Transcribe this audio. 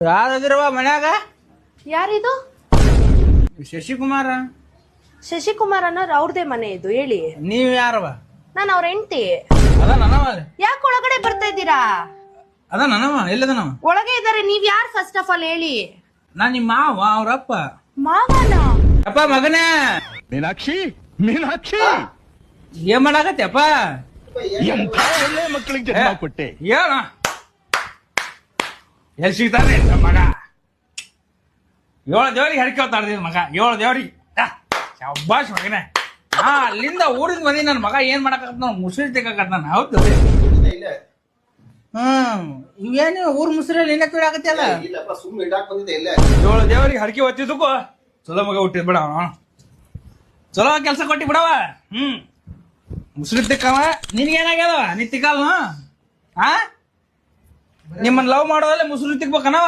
ಯಾರದಿರವ ಮನ್ಯಾಗ? ಯಾರಿದು? ಶಶಿಕುಮಾರ. ಶಶಿಕುಮಾರ್ ಅನ್ನೋರು ಅವ್ರದೇ ಮನೆ ಇದು, ಹೇಳಿ. ನೀವ್ ಯಾರವ? ನಾನು ಅವ್ರ ಹೆಂಡತಿ. ಅದ ನನವ. ಯಾಕೆ ಒಳಗಡೆ ಬರ್ತಾ ಇದ್ದೀರಾ? ಅದ ನನವ. ಎಲ್ಲದನವ? ಒಳಗೆ ಇದಾರೆ. ನೀವ್ ಯಾರು ಫಸ್ಟ್ ಆಫ್ ಆಲ್ ಹೇಳಿ? ನಾ ನಿಮ್ಮ ಮಾವ, ಅವ್ರಪ್ಪ. ಮಾವನ? ಅಪ್ಪ ಮಗನೇ. ಮೀನಾಕ್ಷಿ, ಮೀನಾಕ್ಷಿ, ಏನ್ ಮಾಡಾಕತ್ತೆಪ್ಪ? ಎಂಥ ಒಳ್ಳೆ ಮಕ್ಕಳಿಗೆ ಜನ್ಮ ಕೊಟ್ಟೆ. ಏನ ಎಲ್ಲಿ ಸಿಗ್ತಾನೆ ಮಗ? 7 ದೇವ್ರಿಗೆ ಹರಿಕೋತಾಡ್ದಿ ಮಗ. 7 ದೇವ್ರಿಗೆ ಶಬ್ಬಾಷ್ ಮಗನೇ. ಅಲ್ಲಿಂದ ಊರಿಂದ ಬಂದಿ ನನ್ನ ಮಗ ಏನ್ ಮಾಡಾಕತ್ತ? ಮುಸುರಿ ತೆಗಾಕತ್ತ ನಾನು. ಹೌದು. ಇವೇನು ಊರ್ ಮುಸುರಲ್ಲಿ ನಿನ್ನ ಕೀಳಾಕತ್ತಲ್ಲ? 7 ದೇವ್ರಿಗೆ ಹರಕೆ ಹೊತ್ತಿದ್ದಕ್ಕೂ ಚಲೋ ಮಗ ಹುಟ್ಟಿದ್ ಬಿಡ. ಚಲೋ ಕೆಲಸ ಕೊಟ್ಟಿ ಬಿಡವ. ಮುಸುರಿ ತಿಕ್ಕವ. ನಿನ್ಗೇನಾಗ್ಯದವ? ನೀ ತಿಕ್ಕಲ್ನು? ನಿಮ್ಮನ್ನ ಲವ್ ಮಾಡೋದಲ್ಲೇ ಮುಸುರಿ ತಿಕ್ಬೇಕನವ?